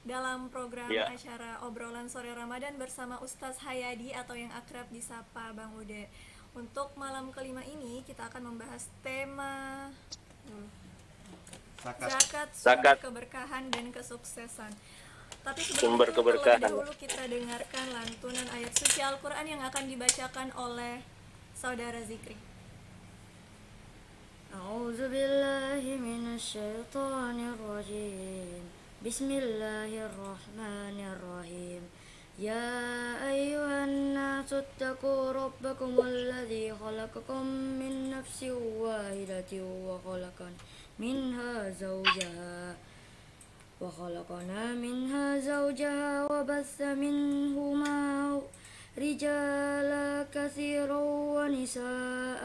dalam program Ya, acara obrolan sore Ramadan bersama Ustadz Hayadi atau yang akrab disapa Bang Ude. Untuk malam kelima ini kita akan membahas tema Zakat. zakat, sumber zakat keberkahan dan kesuksesan. Tapi sebelum sumber itu terlebih keberkahan. dahulu kita dengarkan lantunan ayat suci Al-Quran yang akan dibacakan oleh Saudara Zikri. أعوذ بالله من الشيطان الرجيم بسم الله الرحمن الرحيم يا أيها الناس اتقوا ربكم الذي خلقكم من نفس واحدة وخلقنا منها زوجها وبث منهما رجالا كثيرا ونساء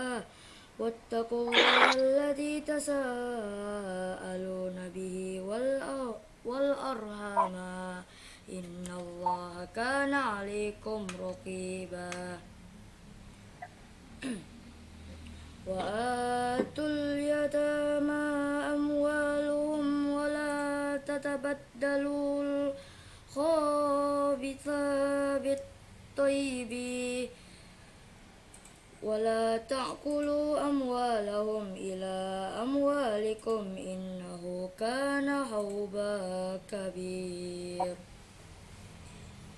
واتقوا الله الذي تساءلون به والأرحام إن الله كان عليكم رقيبا وآتوا اليتامى أموالهم ولا تتبدلوا الخبيث بالطيب ولا تأكلوا أموالهم إلى أموالكم إنه كان حوبا كبير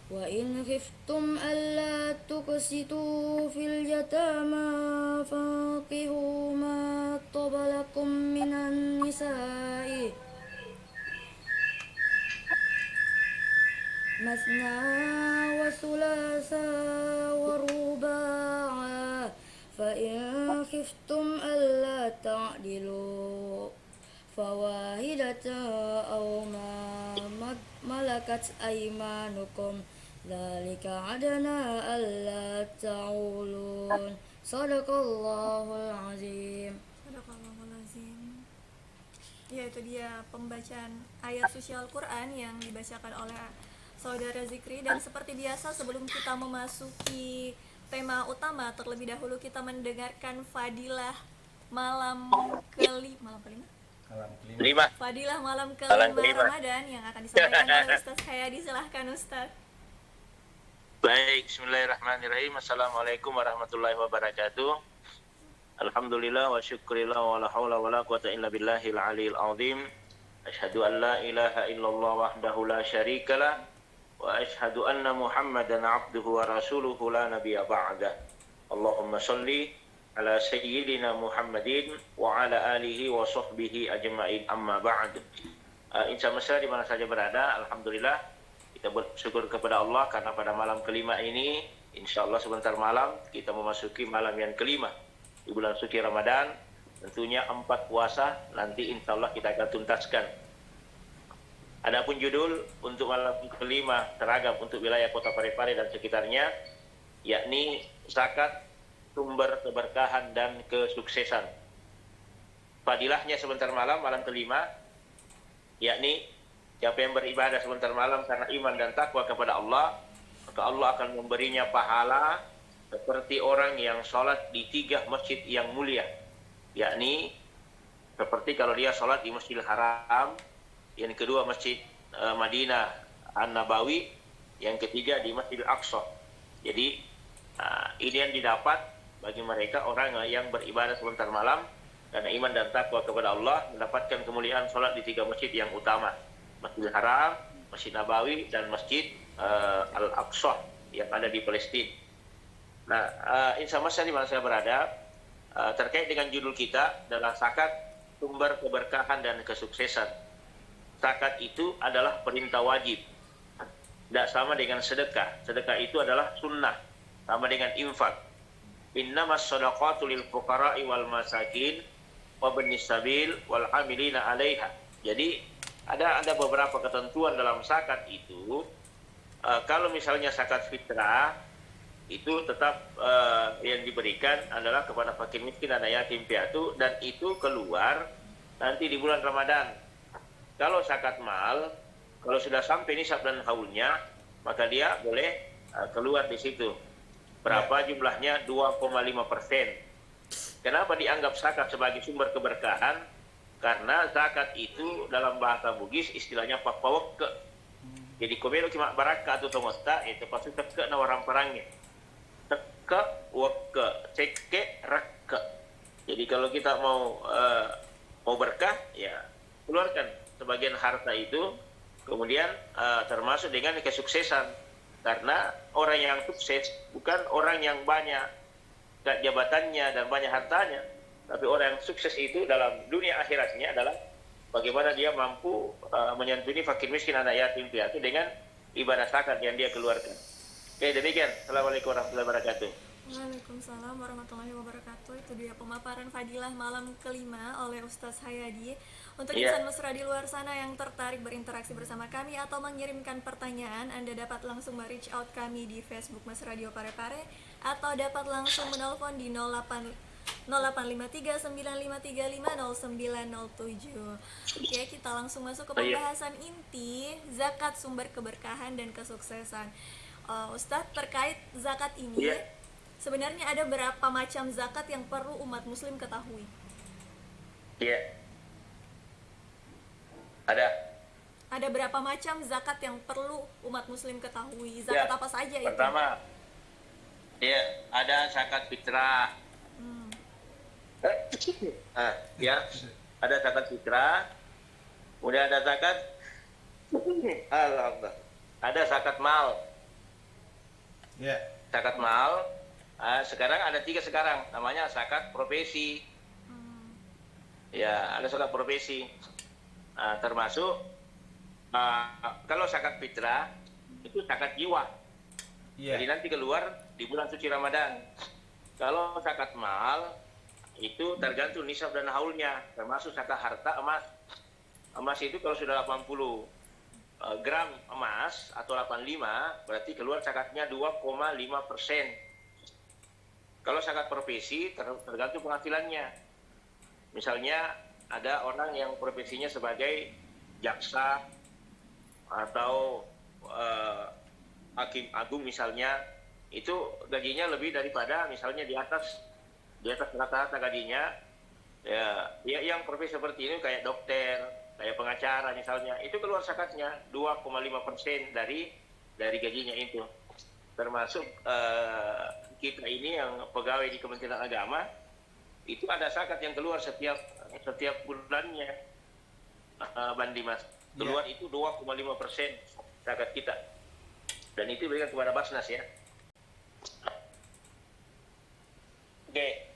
وإن خفتم ألا تقسطوا في اليتامى فانكحوا ما طاب لكم من النساء مثنى وثلاث ورباع فإن خفتم ألا تعدلوا فواحدة أو ما ملكت أيمانكم ذلك أدنى ألا تعولون صدق الله العظيم. Sadaqallahulazim. Ya, itu dia pembacaan ayat suci Al-Quran yang dibacakan oleh Saudara Zikri. Dan seperti biasa sebelum kita memasuki tema utama, terlebih dahulu kita mendengarkan fadilah malam kelima Malam kelima. Lima. Fadilah malam Malam kelima kelima. Ramadan yang akan disampaikan oleh Ustaz Hayadi. Silahkan Ustaz. Baik, bismillahirrahmanirrahim. Assalamualaikum warahmatullahi wabarakatuh. Alhamdulillah wa syukurillah wa la hawla wa la quwata illa billahil aliyil azim. Asyhadu an la ilaha illallah wahdahu la syarikalah wa asyhadu anna Muhammadan abduhu wa rasuluhu la nabiyya ba'dah. Allahumma shalli ala sayyidina Muhammadin wa ala alihi wa sahbihi ajma'in amma ba'd. Insya Allah di mana saja berada, alhamdulillah kita bersyukur kepada Allah karena pada malam kelima ini insya Allah sebentar malam kita memasuki malam yang kelima di bulan suci Ramadan. Tentunya 4 puasa nanti insya Allah kita akan tuntaskan. Adapun judul untuk malam kelima teragam untuk wilayah Kota Parepare dan sekitarnya, yakni zakat, sumber keberkahan dan kesuksesan. Fadilahnya sebentar malam, malam kelima, yakni siapa yang beribadah sebentar malam karena iman dan takwa kepada Allah, maka Allah akan memberinya pahala seperti orang yang sholat di 3 masjid yang mulia, yakni seperti kalau dia sholat di Masjidil Haram, yang kedua Masjid Madinah An-Nabawi, yang ketiga di Masjidil Aqsa. Jadi ini yang didapat bagi mereka orang yang beribadah sebentar malam karena iman dan takwa kepada Allah, mendapatkan kemuliaan sholat di 3 masjid yang utama, Masjidil Haram, Masjid Nabawi, dan Masjid Al-Aqsa yang ada di Palestina. Nah, insya Allah di mana saya berada, terkait dengan judul kita adalah zakat, sumber keberkahan dan kesuksesan. Zakat itu adalah perintah wajib, tidak sama dengan sedekah. Sedekah itu adalah sunnah, sama dengan infak. Innamas shadaqatu lil fuqara'i wal masakin wa ibnis sabil wal amilina 'alaiha. Jadi ada beberapa ketentuan dalam zakat itu. Kalau misalnya zakat fitrah itu tetap yang diberikan adalah kepada fakir miskin dan yatim piatu, dan itu keluar nanti di bulan Ramadan. Kalau zakat mal, kalau sudah sampai nisab dan haulnya, maka dia boleh keluar di situ. Berapa jumlahnya? 2,5%. Kenapa dianggap zakat sebagai sumber keberkahan? Karena zakat itu dalam bahasa Bugis istilahnya pakpaweke. Jadi komelo cuma baraka atau tomosta itu pasti teka na orang perangnya. Teka waka ceke raka. Jadi kalau kita mau berkah ya keluarkan sebagian harta itu, kemudian termasuk dengan kesuksesan, karena orang yang sukses bukan orang yang banyak jabatannya dan banyak hartanya, tapi orang yang sukses itu dalam dunia akhiratnya adalah bagaimana dia mampu menyantuni fakir miskin anak yatim piatu dengan ibadah zakat yang dia keluarkan. Oke, demikian. Assalamualaikum warahmatullahi wabarakatuh. Waalaikumsalam warahmatullahi wabarakatuh. Itu dia pemaparan fadilah malam kelima oleh Ustadz Hayadi. Untuk Iya. insan mesra di luar sana yang tertarik berinteraksi bersama kami atau mengirimkan pertanyaan, Anda dapat langsung reach out kami di Facebook Mas Radio Parepare atau dapat langsung menelpon di 0853-9535-0907. Oke, kita langsung masuk ke pembahasan inti zakat, sumber keberkahan dan kesuksesan. Ustadz, terkait zakat ini, Iya. sebenarnya ada berapa macam zakat yang perlu umat muslim ketahui? Iya. Ada. Ada berapa macam zakat yang perlu umat muslim ketahui? Zakat apa saja itu? Pertama, ada zakat fitrah. Ya, ada zakat fitrah. Kemudian ada zakat Allah. Ada zakat mal. Ya. Zakat mal. Sekarang ada 3 sekarang, namanya zakat profesi. Ya, ada zakat profesi. Termasuk kalau zakat fitrah itu zakat jiwa. Iya. Jadi nanti keluar di bulan suci Ramadan. Kalau zakat mal itu tergantung nisab dan haulnya, termasuk zakat harta emas. Emas itu kalau sudah 80 gram emas atau 85 berarti keluar zakatnya 2,5%. Kalau zakat profesi tergantung penghasilannya. Misalnya ada orang yang profesinya sebagai jaksa atau hakim agung misalnya, itu gajinya lebih daripada misalnya di atas rata-rata gajinya. Ya, yang profesi seperti ini kayak dokter, kayak pengacara misalnya, itu keluar zakatnya 2,5% dari gajinya itu. Termasuk kita ini yang pegawai di Kementerian Agama, itu ada zakat yang keluar setiap bulannya, Bang Dimas. Keluar itu 2,5% zakat kita. Dan itu diberikan kepada Basnas ya. Oke.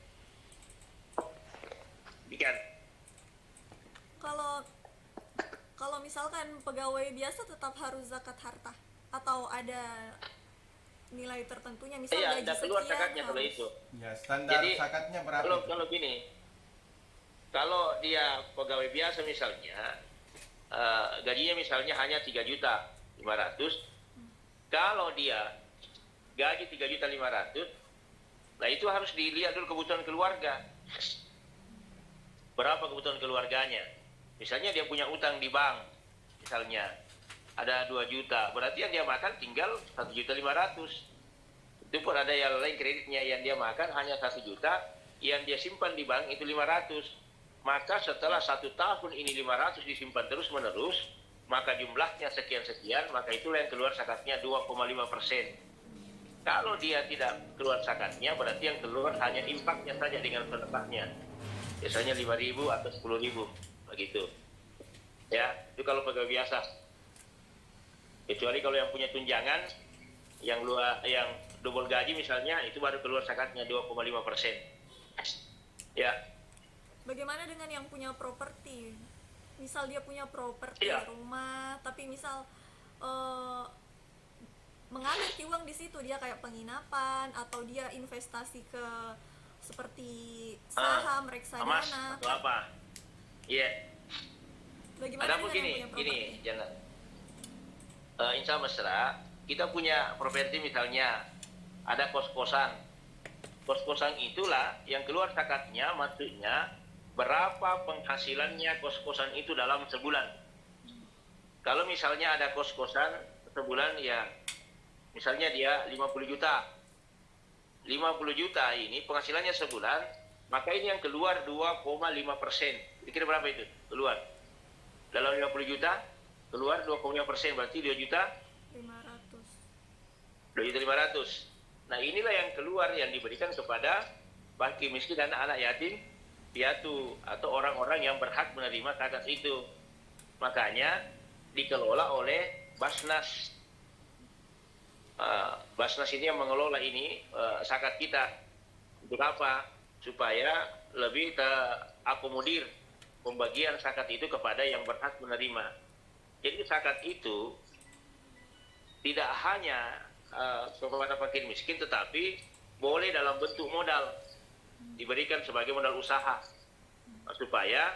Bikin. Kalau misalkan pegawai biasa tetap harus zakat harta atau ada nilai tertentunya, misal Iya, gaji ada keluar sekian zakatnya kalau harus. itu. Ya, standar Jadi, zakatnya berapa? Kalau gini, kalau dia pegawai biasa misalnya, gajinya misalnya hanya 3.500.000, kalau dia gaji 3.500.000, nah itu harus dilihat dulu kebutuhan keluarga. Berapa kebutuhan keluarganya? Misalnya dia punya utang di bank, misalnya ada 2 juta, berarti yang dia makan tinggal 1.500.000. Itu pun ada yang lain kreditnya yang dia makan hanya 1 juta, yang dia simpan di bank itu 500. Maka setelah 1 tahun ini 500 disimpan terus menerus, maka jumlahnya sekian-sekian, maka itulah yang keluar zakatnya 2,5%. Kalau dia tidak keluar zakatnya, berarti yang keluar hanya infaknya saja dengan sedekahnya. Biasanya 5.000 atau 10.000, begitu. Ya, itu kalau pegawai biasa. Kecuali kalau yang punya tunjangan, yang double gaji misalnya, itu baru keluar zakatnya 2,5%. Ya. Bagaimana dengan yang punya properti? Misal dia punya properti rumah, tapi misal mengalir uang di situ, dia kayak penginapan atau dia investasi ke seperti saham, reksadana. Emas atau apa? Iya. Bagaimana Ada dengan pun yang punya properti? gini, jangan. Insya mesra, kita punya properti misalnya ada kos-kosan. Kos-kosan itulah yang keluar zakatnya, maksudnya berapa penghasilannya kos-kosan itu dalam sebulan. Kalau misalnya ada kos-kosan sebulan ya, misalnya dia 50 juta. 50 juta ini penghasilannya sebulan, maka ini yang keluar 2,5%. Dikira berapa itu keluar? Dalam 50 juta, keluar 2,5%, berarti 500. 2.500.000. Nah inilah yang keluar yang diberikan kepada fakir miskin dan anak yatim piatu atau orang-orang yang berhak menerima zakat itu. Makanya dikelola oleh Basnas. Basnas ini yang mengelola ini zakat kita. Untuk apa? Supaya lebih terakomodir pembagian zakat itu kepada yang berhak menerima. Jadi zakat itu tidak hanya kepada fakir miskin, tetapi boleh dalam bentuk modal, diberikan sebagai modal usaha, supaya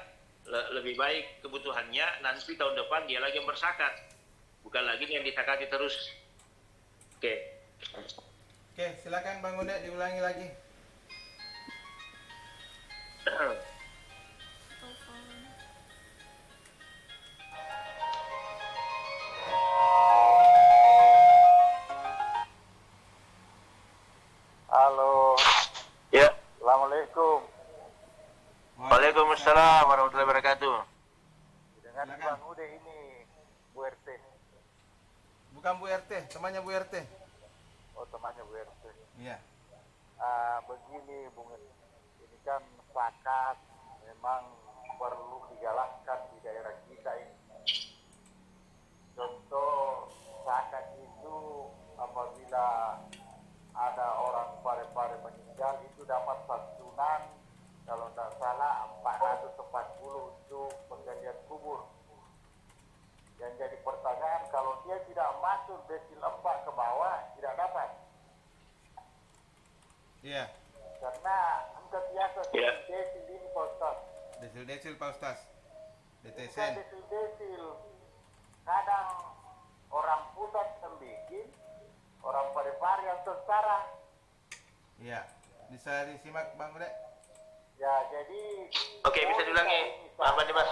lebih baik kebutuhannya, nanti tahun depan dia lagi yang berzakat, bukan lagi yang disakati terus. Oke. Oke, silakan Bang Ude diulangi lagi. Taufan. Halo, Ya. Assalamualaikum. Waalaikumsalam warahmatullahi wabarakatuh. Dengan Silakan. Bang Ude ini, Bu RT. Bukan Bu RT, temannya Bu RT. Oh, temannya Bu RT. Iya. Begini, Bung, ini kan zakat memang perlu digalakkan di daerah kita ini. Contoh, zakat itu apabila ada orang pare-pare meninggal itu dapat santunan kalau tidak salah 440 untuk penggantian kubur. Yang jadi pertanyaan, kalau dia tidak masuk desil 4 ke bawah tidak dapat, Iya. karena engkau biasa Ya. desil ini Pak Ustaz. Desil-desil Pak Ustaz. Bukan DTSN. desil-desil, kadang orang pusat yang bikin, orang pare-pare yang sengsara. Iya. Bisa disimak Bang Ude? Ya, jadi Oke, bisa diulangi. Apa nih, Mas?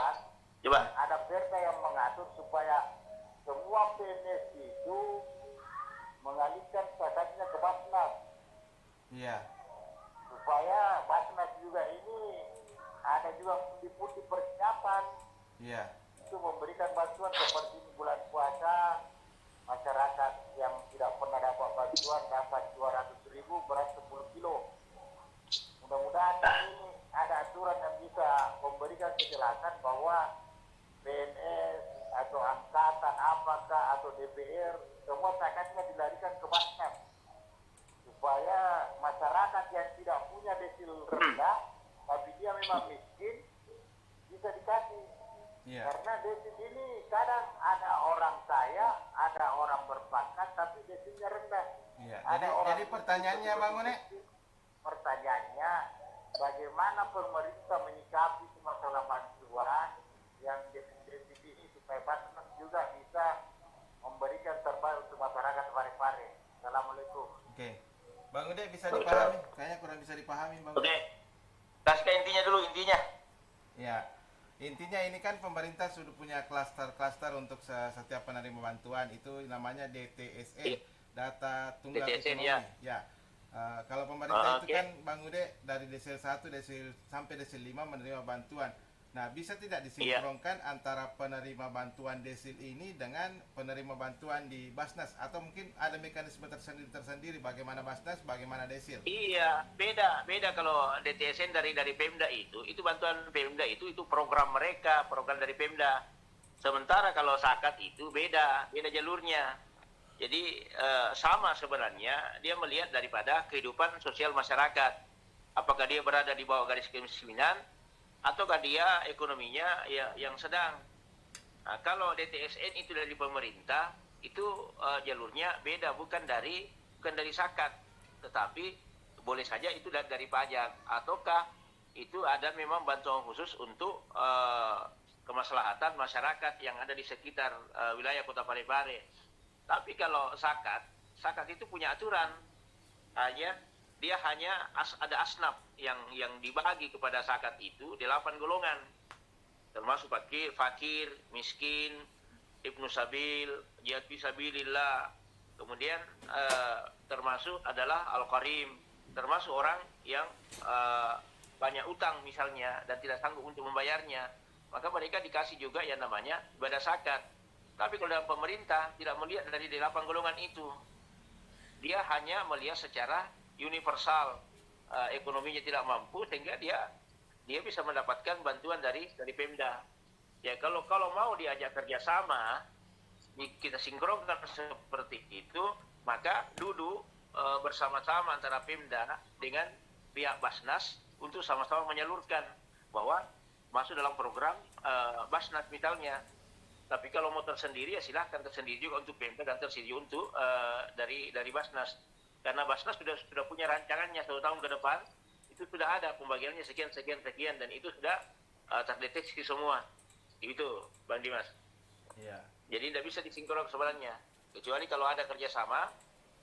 Coba. ada perda yang mengatur supaya semua PNS itu mengalihkan zakatnya ke Basnas, Iya. supaya Basnas juga ini ada juga pundi-pundi persiapan Iya. itu memberikan bantuan seperti di bulan puasa, masyarakat yang tidak pernah dapat bantuan dapat 200.000 beras 10 kilo. Mudah-mudahan ini ada aturan yang bisa memberikan kejelasan bahwa PNS atau angkatan apakah atau DPR semua zakatnya dilarikan ke Basnas, supaya masyarakat yang tidak punya desil rendah tapi dia memang miskin bisa dikasih. Iya. Karena desil ini kadang ada orang kaya, ada orang berpangkat tapi desilnya rendah. Iya. Ada orang Jadi pertanyaannya Bang Ude? Pertanyaannya, bagaimana pemerintah menyikapi masalah bantuan yang desil ini supaya Basnas juga bisa memberikan terbaik untuk masyarakat pare-pare. Assalamualaikum. Oke. Bang Ude bisa dipahami? Kayaknya kurang bisa dipahami Bang Ude. Oke. Kasih ke intinya dulu, intinya. Ya, intinya ini kan pemerintah sudah punya klaster-klaster untuk setiap penerima bantuan, itu namanya DTSN, Iya. data tunggal DTSN, ekonomi. ya. Ya. Kalau pemerintah itu Oke. kan Bang Ude dari desil 1 desil sampai desil 5 menerima bantuan. Nah, bisa tidak disinkronkan antara penerima bantuan desil ini dengan penerima bantuan di Basnas, atau mungkin ada mekanisme tersendiri bagaimana Basnas, bagaimana desil? Iya, beda kalau DTSN dari Pemda itu bantuan Pemda itu program mereka, program dari Pemda. Sementara kalau zakat itu beda jalurnya. Jadi sama sebenarnya, dia melihat daripada kehidupan sosial masyarakat. Apakah dia berada di bawah garis kemiskinan ataukah dia ekonominya yang sedang. Nah, kalau DTSN itu dari pemerintah, itu jalurnya beda, bukan dari zakat, tetapi boleh saja itu dari pajak, ataukah itu ada memang bantuan khusus untuk kemaslahatan masyarakat yang ada di sekitar wilayah Kota Parepare. Tapi kalau zakat itu punya aturan, dia hanya ada asnaf yang dibagi kepada zakat itu 8 golongan, termasuk fakir, miskin, ibnu sabil, jihad fisabilillah, kemudian termasuk adalah al-qarim, termasuk orang yang banyak utang misalnya dan tidak sanggup untuk membayarnya, maka mereka dikasih juga yang namanya ibadah zakat. Tapi kalau dalam pemerintah tidak melihat dari 8 golongan itu, dia hanya melihat secara universal, ekonominya tidak mampu sehingga dia bisa mendapatkan bantuan dari Pemda. Ya kalau mau diajak kerjasama, kita sinkronkan seperti itu, maka duduk bersama-sama antara Pemda dengan pihak Basnas untuk sama-sama menyalurkan bahwa masuk dalam program Basnas misalnya. Tapi kalau mau tersendiri ya silahkan tersendiri juga untuk Pemda dan tersendiri untuk dari Basnas. Karena Basnas sudah punya rancangannya 1 tahun ke depan, itu sudah ada pembagiannya sekian dan itu sudah terdeteksi semua. Itu Bang Dimas. Iya. Jadi tidak bisa disinkron sebenarnya, kecuali kalau ada kerjasama,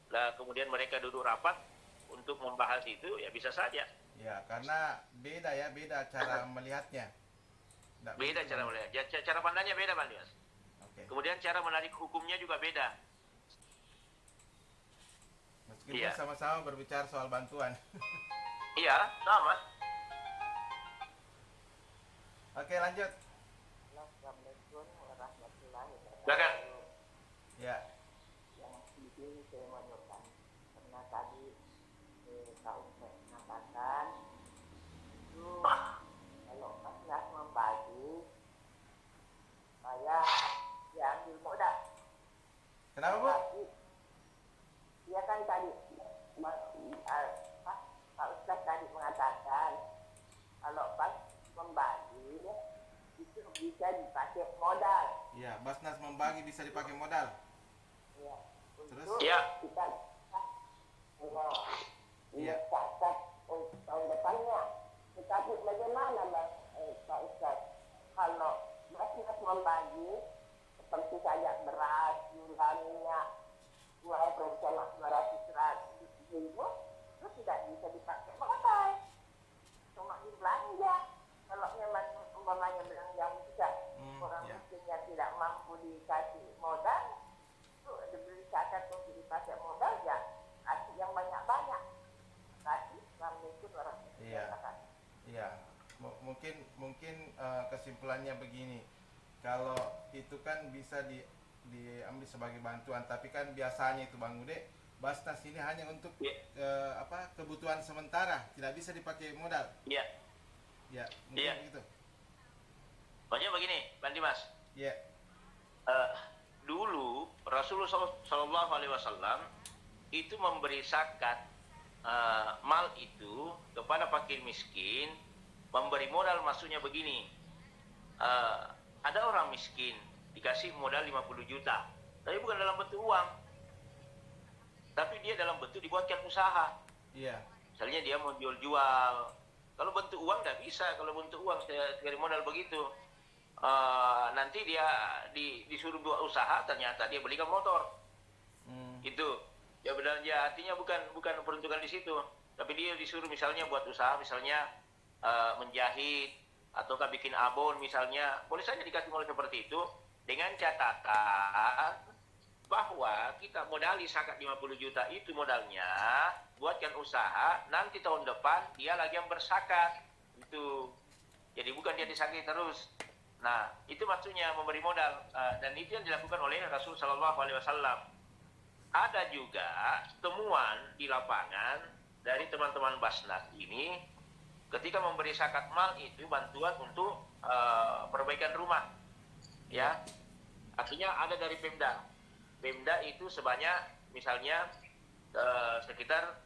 lah kemudian mereka duduk rapat untuk membahas itu, ya bisa saja. Ya, karena beda cara melihatnya. Beda cara melihat, cara pandangnya beda Bang Dimas. Oke. Kemudian cara menarik hukumnya juga beda. Meskipun Iya. sama-sama berbicara soal bantuan. Iya, sama. Oke, lanjut. Assalamualaikum warahmatullahi Silakan. wabarakatuh. Ya. Yang penting saya menurutkan karena tadi Pak Ustaz mengatakan itu kalau Basnas membagi saya diambil modal. Kenapa, Bu? Tapi dia kan tadi Pak Ustaz tadi mengatakan kalau pas membagi itu bisa dipakai modal. Iya, Basnas membagi bisa dipakai modal. Ya, Terus? untuk Iya. kita Iya. catat tahun depannya. Tetapi bagaimana Pak Ustaz kalau Basnas membagi seperti saja beras, gula, minyak, uang bersama 200 ribu itu tidak bisa dipakai modal, cuma belanja. Kalau memang umpamanya belanja bisa orang ya. miskin yang tidak mampu dikasih modal, itu diberi catat untuk dipakai modal ya kasih yang banyak-banyak. Kasih Assalamualaikum warahmatullahi Iya. wabarakatuh. Iya. Mungkin kesimpulannya begini. Kalau itu kan bisa diambil sebagai bantuan, tapi kan biasanya itu Bang Ude, Basnas ini hanya untuk kebutuhan sementara, tidak bisa dipakai modal. Iya. Ya, mungkin Iya. begitu. Pokoknya begini, Bang Dimas. Ya. Dulu Rasulullah SAW itu memberi zakat mal itu kepada fakir miskin, memberi modal maksudnya begini. Ada orang miskin dikasih modal 50 juta, tapi bukan dalam bentuk uang, tapi dia dalam bentuk dibuatkan usaha. Iya. Misalnya dia mau jual-jual. Kalau bentuk uang nggak bisa. Kalau bentuk uang dari modal begitu, nanti dia disuruh buat usaha, ternyata dia belikan motor. Itu ya benar, ya artinya bukan peruntukan di situ, tapi dia disuruh misalnya buat usaha, misalnya menjahit ataukah bikin abon misalnya, boleh saja dikasih modal seperti itu dengan catatan bahwa kita modali zakat 50 juta itu modalnya, buatkan usaha, nanti tahun depan dia lagi yang berzakat. Itu. Jadi bukan dia disakiti terus. Nah, itu maksudnya memberi modal, dan itu yang dilakukan oleh Rasul sallallahu alaihi wasallam. Ada juga temuan di lapangan dari teman-teman Basnas ini ketika memberi zakat mal itu bantuan untuk perbaikan rumah. Ya. Artinya ada dari Pemda. Pemda itu sebanyak misalnya sekitar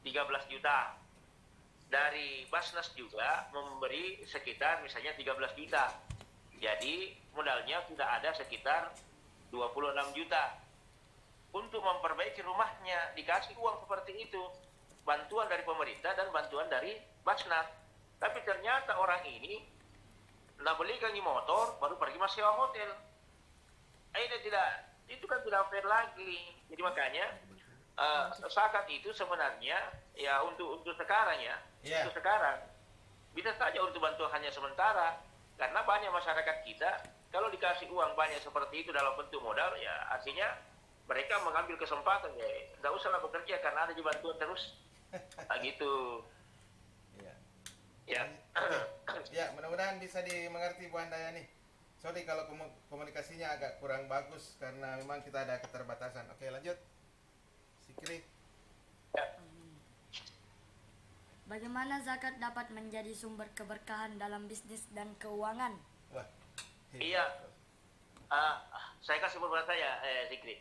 13 juta. Dari Basnas juga memberi sekitar misalnya 13 juta. Jadi modalnya sudah ada sekitar 26 juta. Untuk memperbaiki rumahnya dikasih uang seperti itu. Bantuan dari pemerintah dan bantuan dari Basnas. Tapi ternyata orang ini belikan di motor baru pergi masih sewa hotel. Itu kan tidak fair lagi. Jadi makanya zakat itu sebenarnya ya untuk sekarang ya, untuk sekarang bisa saja untuk bantuan hanya sementara, karena banyak masyarakat kita kalau dikasih uang banyak seperti itu dalam bentuk modal, ya artinya mereka mengambil kesempatan, ya nggak usahlah bekerja karena ada di bantuan terus. Gitu. Iya. Ya. Ya, mudah-mudahan bisa dimengerti Bu Handayani. Sorry kalau komunikasinya agak kurang bagus karena memang kita ada keterbatasan. Oke, lanjut. Sikri. Ya. Bagaimana zakat dapat menjadi sumber keberkahan dalam bisnis dan keuangan? Wah. Iya. Saya kasih beberapa ya, Zikri.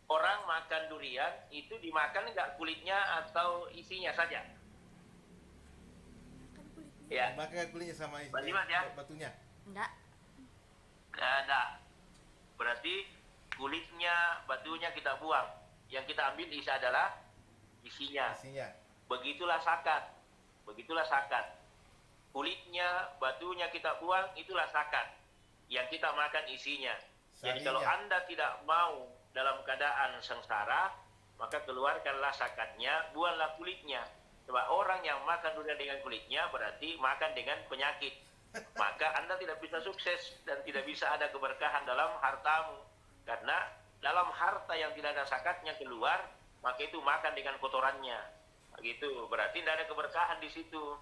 Orang makan durian itu dimakan nggak kulitnya atau isinya saja? Kan kulitnya. Ya, Maka kulitnya sama Bang Dimas ya? batunya. Enggak. ada. Berarti kulitnya, batunya kita buang. Yang kita ambil isi adalah isinya. Isinya. Begitulah zakat. Begitulah zakat. Kulitnya, batunya kita buang, itulah zakat. Yang kita makan isinya. Jadi kalau Sarinya. Anda tidak mau dalam keadaan sengsara, maka keluarkanlah zakatnya, buanglah kulitnya. Sebab orang yang makan durian dengan kulitnya berarti makan dengan penyakit. Maka Anda tidak bisa sukses dan tidak bisa ada keberkahan dalam hartamu. Karena dalam harta yang tidak ada zakatnya keluar, maka itu makan dengan kotorannya. Begitu, berarti tidak ada keberkahan di situ.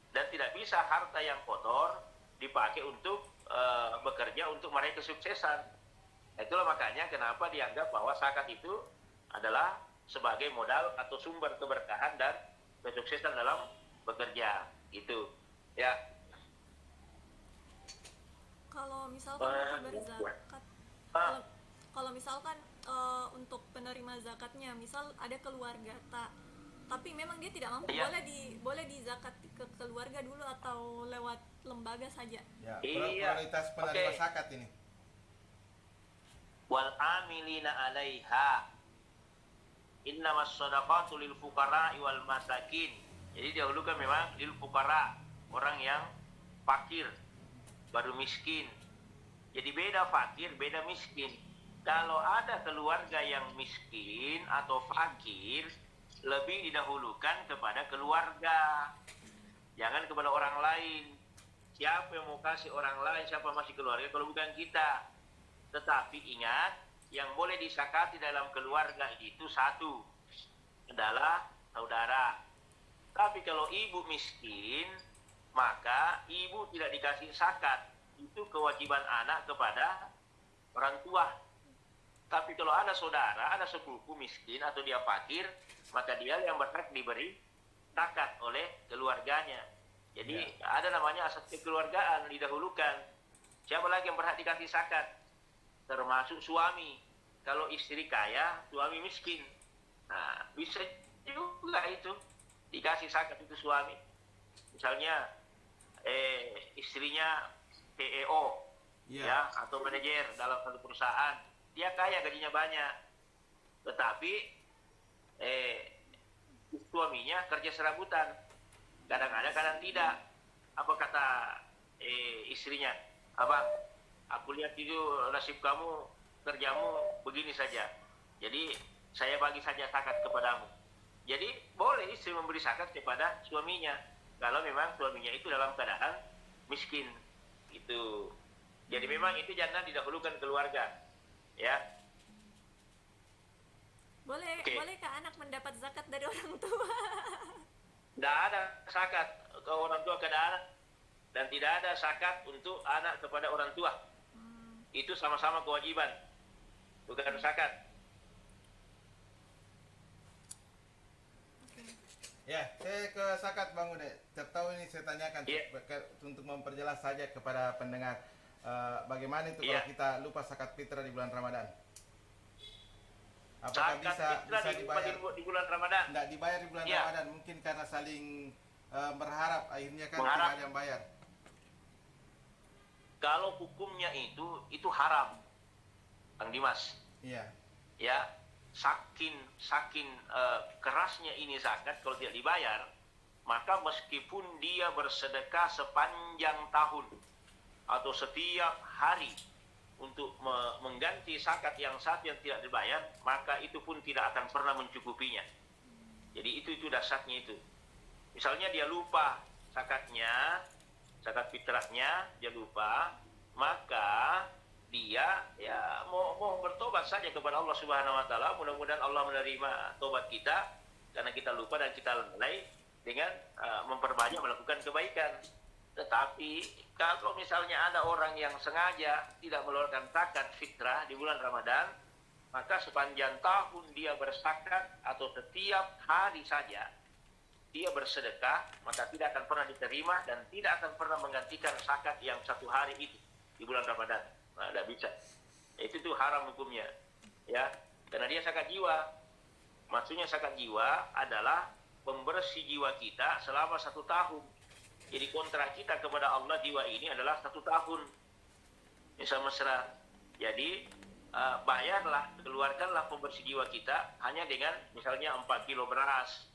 Dan tidak bisa harta yang kotor dipakai untuk bekerja untuk meraih kesuksesan. Itulah makanya kenapa dianggap bahwa zakat itu adalah sebagai modal atau sumber keberkahan dan kesuksesan dalam bekerja. Itu ya. Kalau misalkan untuk berzakat, kalau misalkan untuk penerima zakatnya, misal ada keluarga tapi memang dia tidak mampu, Iya. boleh di zakat ke keluarga dulu atau lewat lembaga saja. Ya, Iya. prioritas penerima Oke. zakat ini. Wal amilina 'alaiha innamas shadaqatu lil fuqara wal masakin. Jadi dahulukan memang lil fuqara, orang yang fakir, baru miskin. Jadi beda fakir, beda miskin. Kalau ada keluarga yang miskin atau fakir, lebih didahulukan kepada keluarga, jangan kepada orang lain. Siapa yang mau kasih orang lain, siapa masih keluarga kalau bukan kita. Tetapi ingat, yang boleh disakati dalam keluarga itu satu adalah saudara. Tapi kalau ibu miskin, maka ibu tidak dikasih zakat. Itu kewajiban anak kepada orang tua. Tapi kalau ada saudara, ada sepupu miskin atau dia fakir, maka dia yang berhak diberi zakat oleh keluarganya. Jadi ada namanya asas kekeluargaan didahulukan. Siapa lagi yang berhak dikasih zakat? Termasuk suami. Kalau istri kaya, suami miskin. Nah, bisa juga itu dikasih zakat itu suami. Misalnya istrinya CEO, ya, atau manajer dalam satu perusahaan. Dia kaya, gajinya banyak. Tetapi suaminya kerja serabutan. Kadang ada, kadang tidak. Apa kata istrinya? Abang, aku lihat itu nasib kamu, kerjamu begini saja. Jadi saya bagi saja zakat kepadamu. Jadi boleh istri memberi zakat kepada suaminya kalau memang suaminya itu dalam keadaan miskin. Itu. Jadi memang itu jangan didahulukan keluarga. Ya. Bolehkah anak mendapat zakat dari orang tua? Tidak ada zakat ke orang tua kepada anak. Dan tidak ada zakat untuk anak kepada orang tua. Itu sama-sama kewajiban. Bukan zakat. Ya, saya ke zakat Bang Ude. Tahu ini saya tanyakan untuk memperjelas saja kepada pendengar. Bagaimana itu kalau kita lupa zakat fitrah di bulan Ramadan? Apakah Zakat bisa dibayar di bulan Ramadan? Tidak dibayar di bulan Ramadan, mungkin karena saling berharap akhirnya kan tidak ada yang bayar. Kalau hukumnya itu haram, Bang Dimas. Iya. Ya, saking kerasnya ini zakat kalau tidak dibayar, maka meskipun dia bersedekah sepanjang tahun atau setiap hari untuk mengganti zakat yang satu yang tidak dibayar, maka itu pun tidak akan pernah mencukupinya. Jadi itu dasarnya itu. Misalnya dia lupa zakatnya, zakat fitrahnya dia lupa, maka dia ya mau bertobat saja kepada Allah Subhanahu wa taala. Mudah-mudahan Allah menerima tobat kita karena kita lupa dan kita lalai dengan memperbanyak melakukan kebaikan. Tetapi kalau misalnya ada orang yang sengaja tidak mengeluarkan zakat fitrah di bulan Ramadan, maka sepanjang tahun dia berzakat atau setiap hari saja dia bersedekah, maka tidak akan pernah diterima dan tidak akan pernah menggantikan zakat yang satu hari itu di bulan Ramadan. Nah, tidak bisa. Itu tuh haram hukumnya, ya. Karena dia zakat jiwa. Maksudnya zakat jiwa adalah pembersih jiwa kita selama 1 tahun. Jadi kontrak kita kepada Allah jiwa ini adalah 1 tahun. Misal mesra. Jadi bayarlah, keluarkanlah pembersih jiwa kita hanya dengan misalnya 4 kilo beras.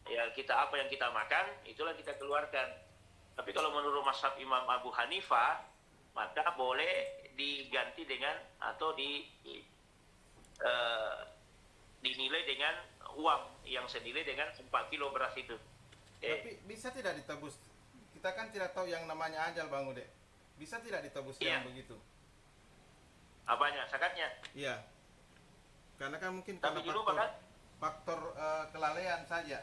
Ya, apa yang kita makan itulah kita keluarkan. Tapi kalau menurut mazhab Imam Abu Hanifah, maka boleh diganti dengan atau dinilai dengan uang yang senilai dengan 4 kilo beras itu. Tapi bisa tidak ditebus? Kita kan tidak tahu yang namanya ajal, Bang Ude. Bisa tidak ditebus yang begitu? Apanya? Zakatnya? Iya. Karena kan mungkin Tapi karena dulu kan? faktor kelalaian saja.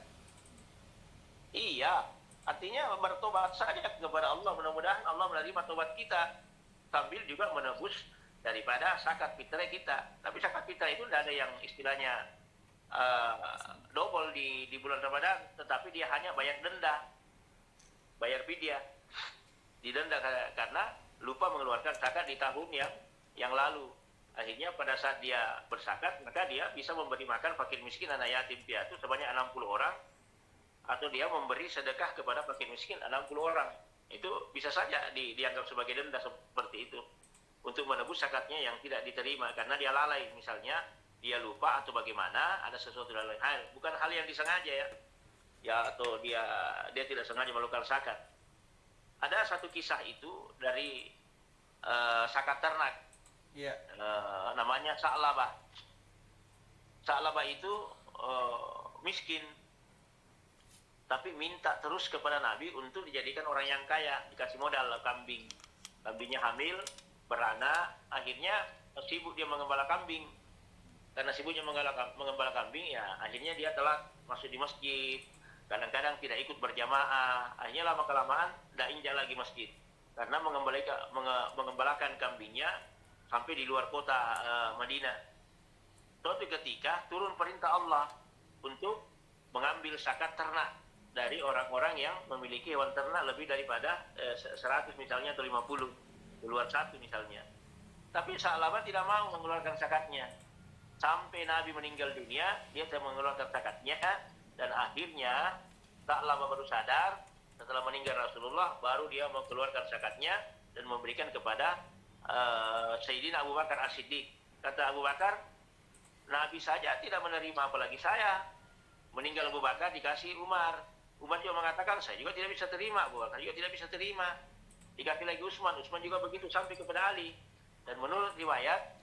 Iya, artinya bertobat saja kepada Allah. Mudah-mudahan Allah menerima tobat kita sambil juga menebus daripada zakat fitrah kita. Tapi zakat fitrah itu tidak ada yang istilahnya double di bulan Ramadan, tetapi dia hanya bayar denda, bayar fidyah, didenda karena lupa mengeluarkan zakat di tahun yang lalu. Akhirnya pada saat dia berzakat, maka dia bisa memberi makan fakir miskin, anak yatim piatu sebanyak 60 orang, atau dia memberi sedekah kepada fakir miskin 60 orang. Itu bisa saja dianggap sebagai denda seperti itu untuk menebus zakatnya yang tidak diterima karena dia lalai, misalnya dia lupa atau bagaimana, ada sesuatu dalam hal, bukan hal yang disengaja ya, atau dia tidak sengaja melakukan zakat. Ada satu kisah itu dari zakat ternak. Iya. Namanya Sa'labah. Sa'labah itu miskin, tapi minta terus kepada Nabi untuk dijadikan orang yang kaya, dikasih modal kambing. Kambingnya hamil, beranak, akhirnya sibuk dia mengembala kambing. Karena sibuknya mengembala kambing, ya akhirnya dia telat masuk di masjid. Kadang-kadang tidak ikut berjamaah. Akhirnya lama-kelamaan tidak injak lagi masjid. Karena mengembalakan kambingnya sampai di luar kota Madinah. Suatu ketika turun perintah Allah untuk mengambil zakat ternak dari orang-orang yang memiliki hewan ternak lebih daripada 100 misalnya atau 50, keluar 1 misalnya. Tapi Sa'labah tidak mau mengeluarkan zakatnya. Sampai Nabi meninggal dunia, dia tidak mengeluarkan zakatnya, dan akhirnya Sa'labah baru sadar setelah meninggal Rasulullah, baru dia mau keluarkan zakatnya dan memberikan kepada Sayyidina Abu Bakar As-Siddiq. Kata Abu Bakar, Nabi saja tidak menerima, apalagi saya. Meninggal Abu Bakar dikasih Umar. Umar juga mengatakan, saya juga tidak bisa terima. Abu Bakar juga tidak bisa terima. Dikasih lagi Utsman juga begitu sampai kepada Ali. Dan menurut riwayat,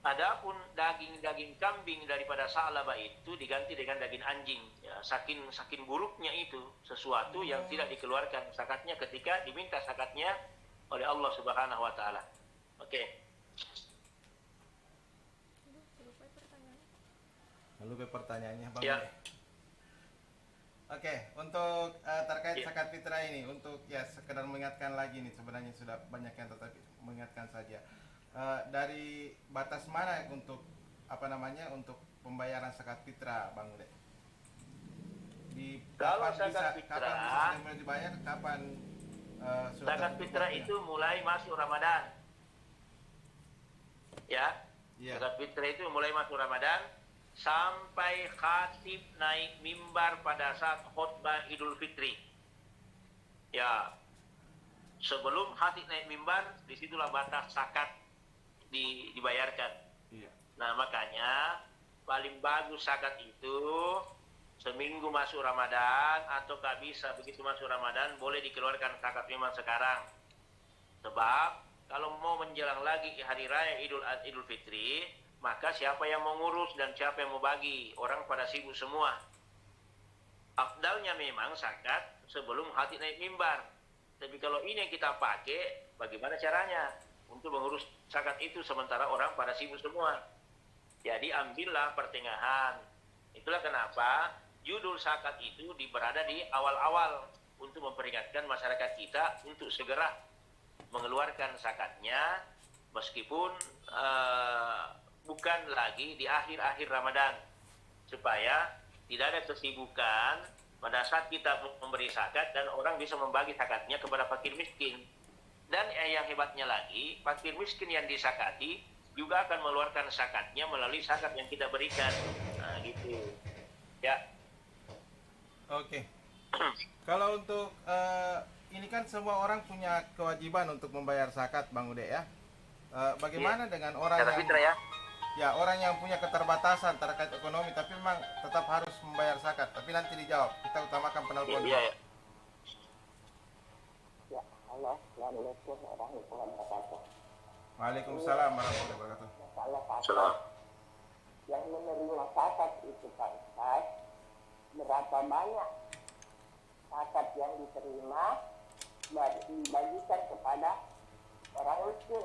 adapun daging kambing daripada Sa'labah itu diganti dengan daging anjing. Ya, saking buruknya itu sesuatu yang tidak dikeluarkan zakatnya ketika diminta zakatnya oleh Allah Subhanahu wa taala. Oke. Lalu pertanyaannya, Bang. Ya. Oke, untuk terkait zakat fitrah ini, untuk ya sekedar mengingatkan lagi nih, sebenarnya sudah banyak yang tetapi mengingatkan saja. Dari batas mana untuk untuk pembayaran zakat fitrah, Bang Ude? Kalau zakat fitrah, kapan bisa mulai dibayar, kapan sudah zakat fitrah itu mulai masuk Ramadan. Ya. Zakat fitrah itu mulai masuk Ramadan sampai khatib naik mimbar pada saat khutbah Idul Fitri. Ya, sebelum khatib naik mimbar, disitulah batas zakat dibayarkan. Iya. Nah, makanya paling bagus zakat itu seminggu masuk Ramadan, atau tak bisa begitu masuk Ramadan boleh dikeluarkan zakat memang sekarang. Sebab kalau mau menjelang lagi hari raya Idul Fitri, maka siapa yang mau ngurus dan siapa yang mau bagi? Orang pada sibuk semua. Afdalnya memang zakat sebelum khatib naik mimbar. Tapi kalau ini yang kita pakai, bagaimana caranya untuk mengurus zakat itu sementara orang pada sibuk semua? Jadi ambillah pertengahan. Itulah kenapa judul zakat itu berada di awal-awal. untuk memperingatkan masyarakat kita untuk segera mengeluarkan zakatnya, meskipun bukan lagi di akhir-akhir Ramadan, supaya tidak ada kesibukan pada saat kita memberi zakat dan orang bisa membagi zakatnya kepada fakir miskin. Dan yang hebatnya lagi, fakir miskin yang disakati juga akan mengeluarkan zakatnya melalui zakat yang kita berikan. Nah, gitu. Ya. Oke. Kalau untuk ini kan semua orang punya kewajiban untuk membayar zakat, Bang Ude ya. Bagaimana dengan orang Zakat yang fitrah ya. ya orang yang punya keterbatasan terkait ekonomi tapi memang tetap harus membayar zakat? Tapi nanti dijawab. Kita utamakan penelpon dulu. Iya, ya. Ya, halo, assalamualaikum warahmatullahi wabarakatuh. Waalaikumsalam warahmatullahi wabarakatuh. Kalau Salam. yang menerima zakat itu Pak Ustaz, berapa banyak zakat yang diterima dibagikan kepada orang miskin?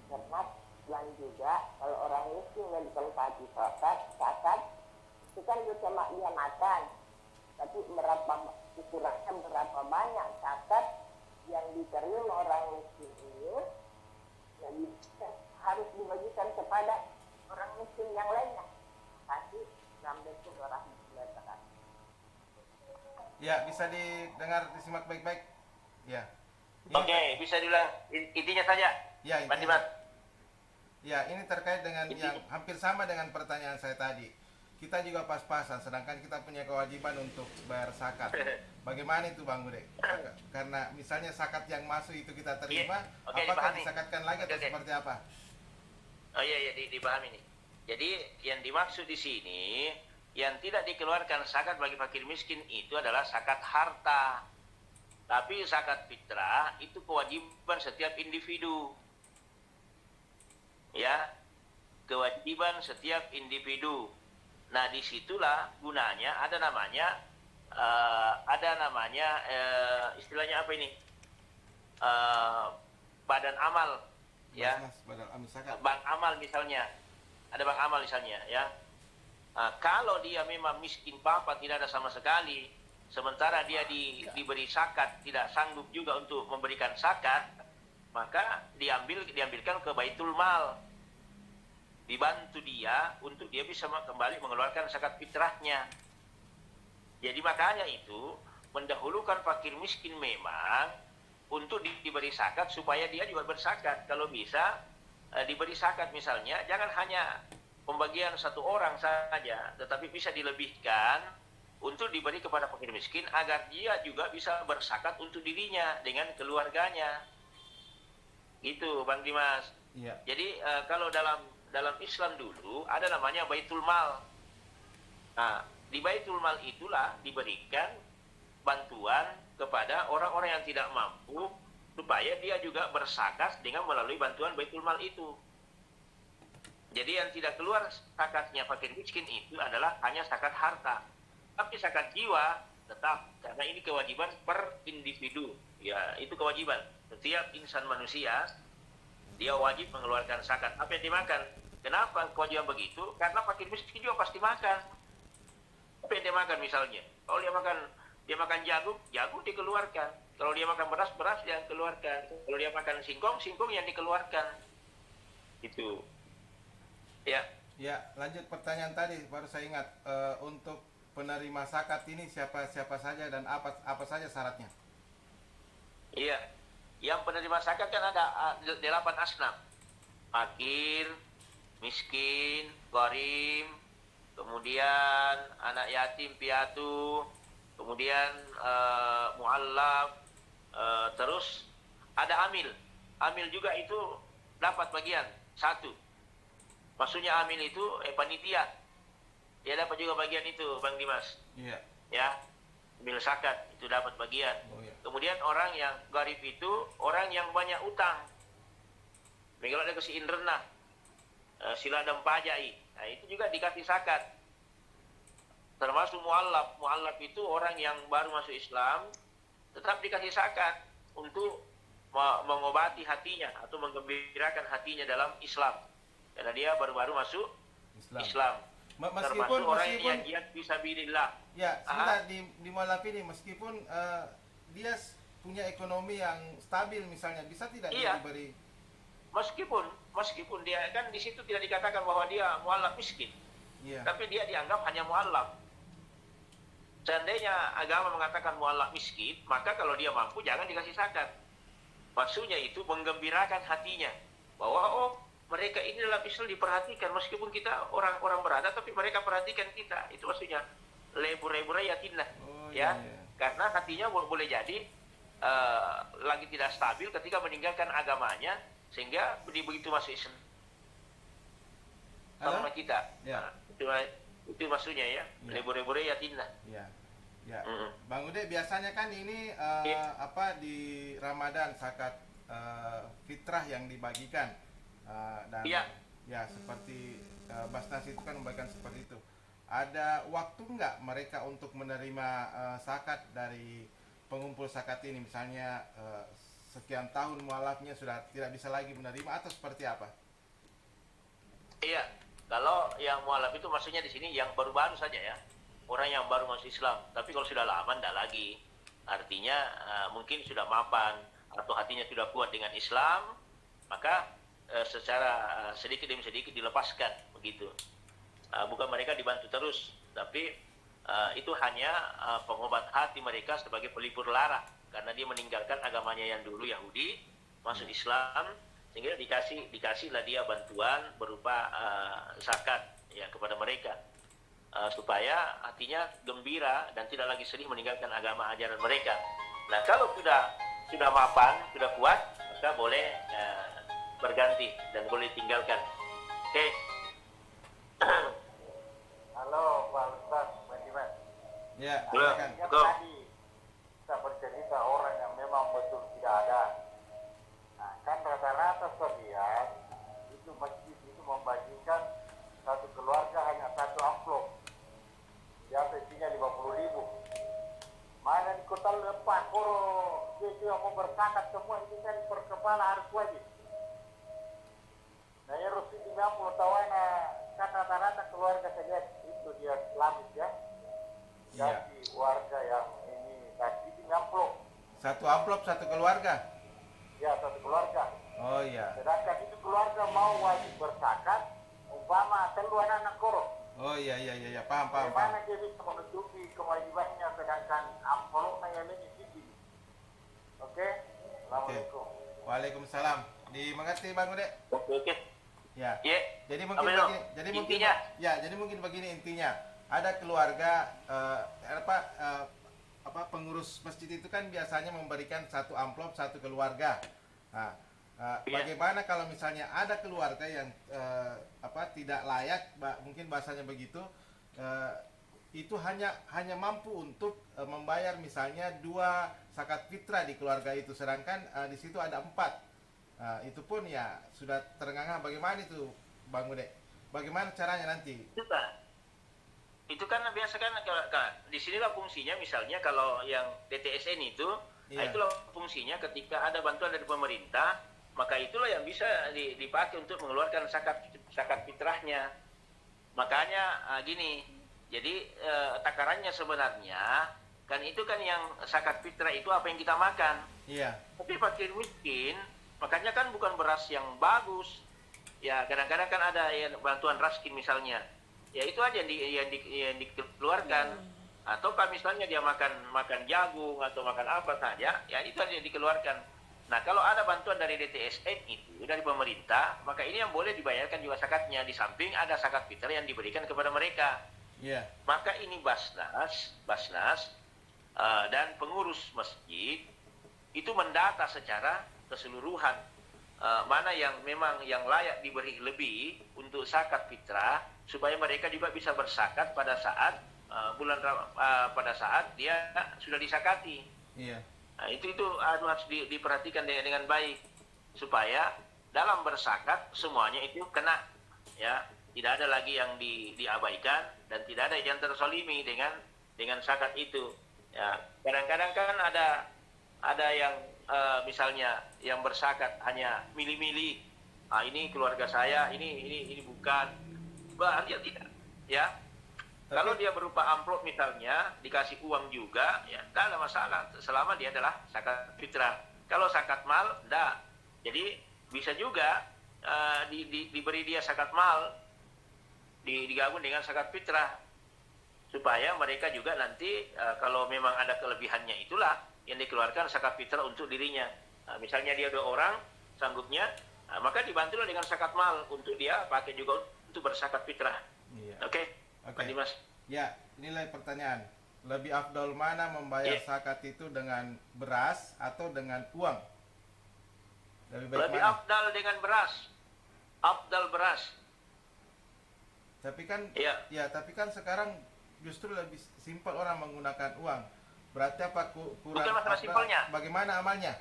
Karena dan juga kalau orang miskin yang ditempati zakat itu kan cuma dia makan, tapi berapa ukurannya, berapa banyak zakat yang diterima orang miskin ini yang harus dibagikan kepada orang miskin yang lainnya. Kasih Assalamualaikum warahmatullahi wabarakatuh. Ya, bisa didengar, disimak baik-baik. Ya. Oke, bisa diulang intinya saja. Ya, Pak intinya. Dimas. Ya, ini terkait dengan yang hampir sama dengan pertanyaan saya tadi. Kita juga pas-pasan, sedangkan kita punya kewajiban untuk bayar zakat. Bagaimana itu Bang Ude? Karena misalnya zakat yang masuk itu kita terima, Oke, apakah dipahami. disakatkan lagi atau Oke. seperti apa? Oh iya, dipahami nih. Jadi yang dimaksud di sini, yang tidak dikeluarkan zakat bagi fakir miskin itu adalah zakat harta. Tapi zakat fitrah itu kewajiban setiap individu. Ya, kewajiban setiap individu. Nah, disitulah gunanya ada namanya istilahnya apa ini? Badan amal, ya. Mas, badal amis zakat. Bank amal misalnya, ada bank amal misalnya, ya. Kalau dia memang miskin papa, tidak ada sama sekali, sementara dia diberi zakat, tidak sanggup juga untuk memberikan zakat, maka diambilkan ke baitul mal, dibantu dia untuk dia bisa kembali mengeluarkan zakat fitrahnya. Jadi makanya itu mendahulukan fakir miskin memang untuk diberi zakat supaya dia juga berzakat. Kalau bisa diberi zakat misalnya, jangan hanya pembagian satu orang saja, tetapi bisa dilebihkan untuk diberi kepada fakir miskin agar dia juga bisa berzakat untuk dirinya dengan keluarganya. Itu Bang Dimas. Iya. Jadi kalau dalam Islam dulu ada namanya baitul mal. Nah, di baitul mal itulah diberikan bantuan kepada orang-orang yang tidak mampu supaya dia juga berzakat dengan melalui bantuan baitul mal itu. Jadi yang tidak keluar zakatnya fakir miskin itu adalah hanya zakat harta. Tapi zakat jiwa tetap, karena ini kewajiban per individu. Ya, itu kewajiban. Setiap insan manusia dia wajib mengeluarkan zakat. Apa yang dimakan? Kenapa kewajiban begitu? Karena fakir miskin juga pasti makan. Apa yang dia makan misalnya? Kalau dia makan jagung dikeluarkan. Kalau dia makan beras yang dikeluarkan. Kalau dia makan singkong yang dikeluarkan. Itu. Ya. Ya, lanjut pertanyaan tadi baru saya ingat, untuk penerima zakat ini siapa saja dan apa saja syaratnya? Iya. Yang penerima zakat kan ada 8 asnaf. Fakir, miskin, gharim, kemudian anak yatim piatu, kemudian muallaf, terus ada amil. Amil juga itu dapat bagian satu. Maksudnya amil itu panitia. Dia dapat juga bagian itu, Bang Dimas. Iya. Ya. Amil zakat itu dapat bagian. Oh, iya. Kemudian orang yang gharib itu orang yang banyak utang. Kalau ada kesiin renah, sila dan pajai. Nah, itu juga dikasih zakat. Termasuk muallaf. Muallaf itu orang yang baru masuk Islam, tetap dikasih zakat untuk mengobati hatinya atau menggembirakan hatinya dalam Islam. Karena dia baru-baru masuk Islam. termasuk orang yang giat fisabilillah. Ya, sebentar di mualaf ini meskipun dia punya ekonomi yang stabil misalnya, bisa tidak dia Iya. diberi? Meskipun dia kan di situ tidak dikatakan bahwa dia mualaf miskin, Iya. tapi dia dianggap hanya mualaf. Seandainya agama mengatakan mualaf miskin, maka kalau dia mampu jangan dikasih zakat. Maksudnya itu menggembirakan hatinya bahwa oh, mereka ini dalam Islam diperhatikan, meskipun kita orang-orang berada tapi mereka perhatikan kita. Itu maksudnya lebur-lebur yakinlah. Oh, Ya, iya. karena hatinya boleh jadi lagi tidak stabil ketika meninggalkan agamanya, sehingga begitu masuk Islam sama kita. Ya. Nah, itu maksudnya ya, Ya. lebur-lebur yakinlah. Ya. Ya. Mm-mm. Bang Ude, biasanya kan ini di Ramadan zakat fitrah yang dibagikan dan Iya. ya seperti Basnas itu kan membagikan seperti itu. Ada waktu nggak mereka untuk menerima zakat dari pengumpul zakat ini, misalnya sekian tahun mualafnya sudah tidak bisa lagi menerima atau seperti apa? Iya, kalau yang mualaf itu maksudnya di sini yang baru-baru saja ya, orang yang baru masuk Islam. Tapi kalau sudah lama tidak lagi. Artinya mungkin sudah mapan atau hatinya sudah kuat dengan Islam, maka secara sedikit demi sedikit dilepaskan begitu. Bukan mereka dibantu terus, tapi itu hanya pengobat hati mereka sebagai pelipur lara, karena dia meninggalkan agamanya yang dulu Yahudi, masuk Islam, sehingga dikasihlah dia bantuan berupa zakat ya kepada mereka. Supaya hatinya gembira dan tidak lagi sedih meninggalkan agama ajaran mereka. Nah, kalau sudah mapan, sudah kuat, maka boleh berganti dan boleh tinggalkan. Oke. Halo Pak Ustaz, Pak Dimas. Ya, Halo. silakan. Yang Go. tadi kita bercerita orang yang memang betul tidak ada. Nah, kan rata-rata saya lihat itu masjid itu membagikan satu keluarga hanya satu amplop. Biasa isinya 50.000. Mana di kota lepas koro dia itu yang mau berzakat semua itu kan per kepala harus wajib. Nah, yang harus 50 tahun kan rata-rata keluarga saya lihat itu dia Islamis ya. Iya. Jadi warga yang ini kasih 50. Satu amplop satu keluarga. Ya, satu keluarga. Oh iya. Sedangkan itu keluarga mau wajib berzakat, umpama telu anak koro. Oh iya, paham. Bagaimana dia bisa menutupi kewajibannya sedangkan amplopnya yang ini sedikit? Oke? Assalamualaikum. Waalaikumsalam. Dimengerti Bang Ude? Oke. Ya. Ya. Jadi mungkin Ameno, intinya. jadi mungkin begini intinya. Ada keluarga pengurus masjid itu kan biasanya memberikan satu amplop satu keluarga. Nah, Iya. bagaimana kalau misalnya ada keluarga yang tidak layak, mungkin bahasanya begitu, itu hanya mampu untuk membayar misalnya 2 zakat fitrah di keluarga itu, sedangkan di situ ada 4. Itu pun ya sudah terengah-engah. Bagaimana itu Bang Ude? Bagaimana caranya nanti? Itu kan biasa kan di sinilah fungsinya, misalnya kalau yang DTSN itu, Iya. nah itulah fungsinya ketika ada bantuan dari pemerintah, maka itulah yang bisa dipakai untuk mengeluarkan zakat fitrahnya. Makanya gini, jadi takarannya sebenarnya kan itu kan yang zakat fitrah itu apa yang kita makan. Iya. Tapi fakir miskin, makanya kan bukan beras yang bagus. Ya kadang-kadang kan ada yang bantuan raskin misalnya. Ya itu aja yang dikeluarkan. Atau kalau misalnya dia makan jagung atau makan apa saja, ya itu aja yang dikeluarkan. Nah kalau ada bantuan dari DTSN itu dari pemerintah, maka ini yang boleh dibayarkan juga zakatnya, di samping ada zakat fitrah yang diberikan kepada mereka. Iya. Maka ini Basnas dan pengurus masjid itu mendata secara keseluruhan mana yang memang yang layak diberi lebih untuk zakat fitrah, supaya mereka juga bisa berzakat pada saat pada saat dia sudah disakati. Iya. Nah, itu harus diperhatikan dengan baik supaya dalam berzakat semuanya itu kena, ya, tidak ada lagi yang diabaikan dan tidak ada yang tersolimi dengan zakat itu. Ya, kadang-kadang kan ada yang misalnya yang berzakat hanya milih-milih, ini keluarga saya, ini bukan. Bah, ya tidak. ya. Tapi- Kalau dia berupa amplop misalnya, dikasih uang juga, ya tidak ada masalah selama dia adalah zakat fitrah. Kalau zakat mal, tidak. Jadi bisa juga diberi dia zakat mal, digabung dengan zakat fitrah, supaya mereka juga nanti kalau memang ada kelebihannya itulah yang dikeluarkan zakat fitrah untuk dirinya. Misalnya dia 2 orang sanggupnya, maka dibantulah dengan zakat mal untuk dia pakai juga untuk berzakat fitrah. Iya. Oke, Pak Dimas. Ya, inilah pertanyaan. Lebih afdol mana membayar Iya. zakat itu dengan beras atau dengan uang? Lebih baik Lebih mana? afdal dengan beras. Afdal beras. Tapi kan, Iya. ya, tapi kan sekarang justru lebih simpel orang menggunakan uang. Berarti apa kurang? Bukan masalah simpelnya. Bagaimana amalnya?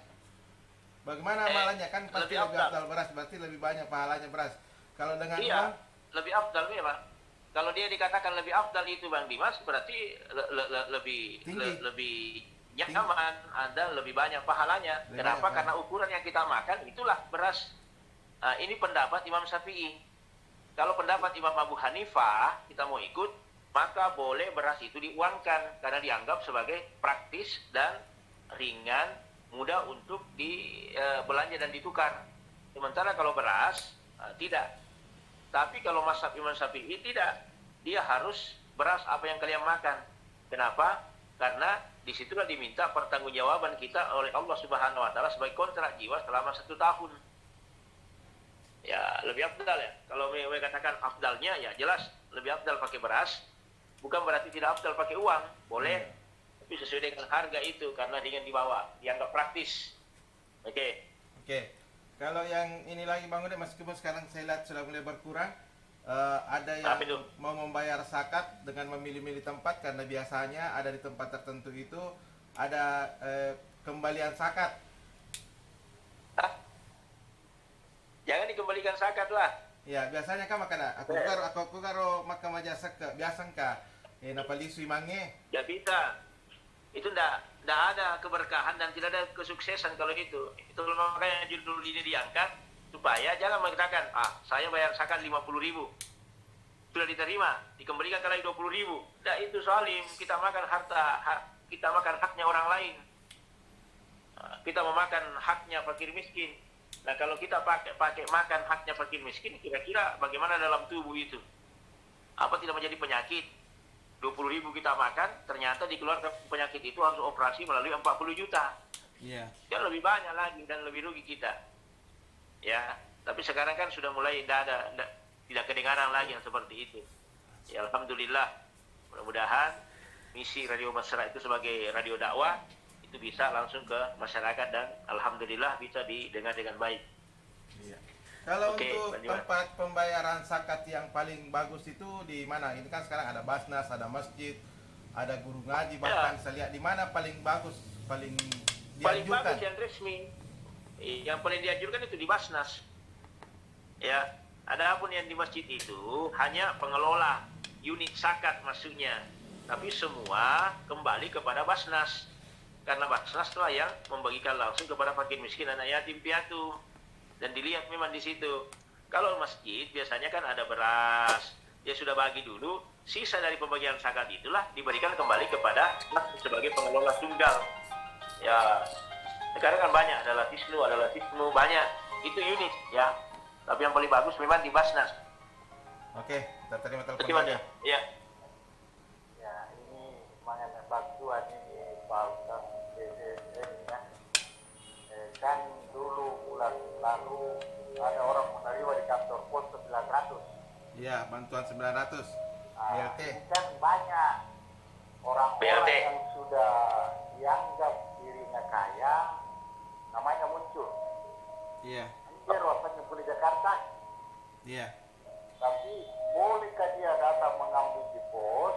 Bagaimana amalannya? Kan pasti lebih lebih afdal. afdal beras, berarti lebih banyak pahalanya beras. Kalau dengan Iya, uang, lebih afdal memang. Kalau dia dikatakan lebih afdal itu Bang Dimas, berarti lebih Tinggi. lebih Tinggi. nyaman, Anda lebih banyak pahalanya. Lebih Kenapa? banyak Karena ukuran yang kita makan itulah beras. Ini pendapat Imam Syafi'i. Kalau pendapat Imam Abu Hanifah kita mau ikut, maka boleh beras itu diuangkan karena dianggap sebagai praktis dan ringan, mudah untuk belanja dan ditukar. Sementara kalau beras tidak. Tapi kalau mazhab Imam Syafi'i tidak, dia harus beras apa yang kalian makan. Kenapa? Karena disitulah diminta pertanggungjawaban kita oleh Allah Subhanahu Wa Taala sebagai kontrak jiwa selama 1 tahun. Ya lebih afdal ya. Kalau mereka katakan afdalnya, ya jelas lebih afdal pakai beras. Bukan berarti tidak afdal pakai uang, boleh. Tapi sesuai dengan harga itu karena dengan dibawa, dianggap praktis. Oke. Kalau yang ini lagi Bang Ude, meskipun sekarang saya lihat sudah mulai berkurang, ada yang Apa itu? mau membayar zakat dengan memilih-milih tempat karena biasanya ada di tempat tertentu itu ada kembalian zakat. Jangan dikembalikan zakat lah. Ya, biasanya kan makana aku karo makan aja seke biasa ka napalisui mange. Ya bisa. Itu ndak ada keberkahan dan tidak ada kesuksesan kalau itu. Itu makanya judul ini diangkat supaya jangan mengatakan, saya bayar zakat 50.000. Sudah diterima, dikembalikan kali 20.000. Nah, itu zalim. Kita makan kita makan haknya orang lain. Kita memakan haknya fakir miskin. Nah, kalau kita pakai makan haknya fakir miskin, kira-kira bagaimana dalam tubuh itu? Apa tidak menjadi penyakit? 20.000 kita makan, ternyata dikeluarkan penyakit itu harus operasi melalui 40 juta. Iya. Kan lebih banyak lagi dan lebih rugi kita. Ya, tapi sekarang kan sudah mulai tidak kedengaran lagi yang seperti itu. Ya, alhamdulillah. Mudah-mudahan misi Radio Masyarakat itu sebagai radio dakwah itu bisa langsung ke masyarakat dan alhamdulillah bisa didengar dengan baik. Iya. Kalau Oke, untuk Pak Dimas. tempat pembayaran zakat yang paling bagus itu di mana? Ini kan sekarang ada Basnas, ada masjid, ada guru ngaji, bahkan saya lihat di mana paling bagus, paling Paling dianjurkan. bagus yang resmi. Yang paling dianjurkan itu di Basnas. Ya, adapun yang di masjid itu hanya pengelola unit zakat maksudnya. Tapi semua kembali kepada Basnas. Karena Basnas lah yang membagikan langsung kepada fakir miskin, anak yatim piatu. Dan dilihat memang di situ. Kalau masjid biasanya kan ada beras, dia sudah bagi dulu, sisa dari pembagian zakat itulah diberikan kembali kepada sebagai pengelola tunggal. Ya, sekarang kan banyak, ada latismu banyak. Itu unit ya. Tapi yang paling bagus memang di Basnas. Oke, kita terima telepon Bagaimana? lagi. Ya. Ya, ini mengenai bantuan ini Pak Ustaz BDN ya. Kan dulu bulan lalu ada orang menerima di kantor pos 900. Iya, bantuan 900 BLT. Ini kan banyak orang-orang BLT. yang sudah dianggap dirinya kaya, namanya muncul. Iya, Dia rupanya punya Jakarta, iya. tapi bolehkah dia datang mengambil di pos,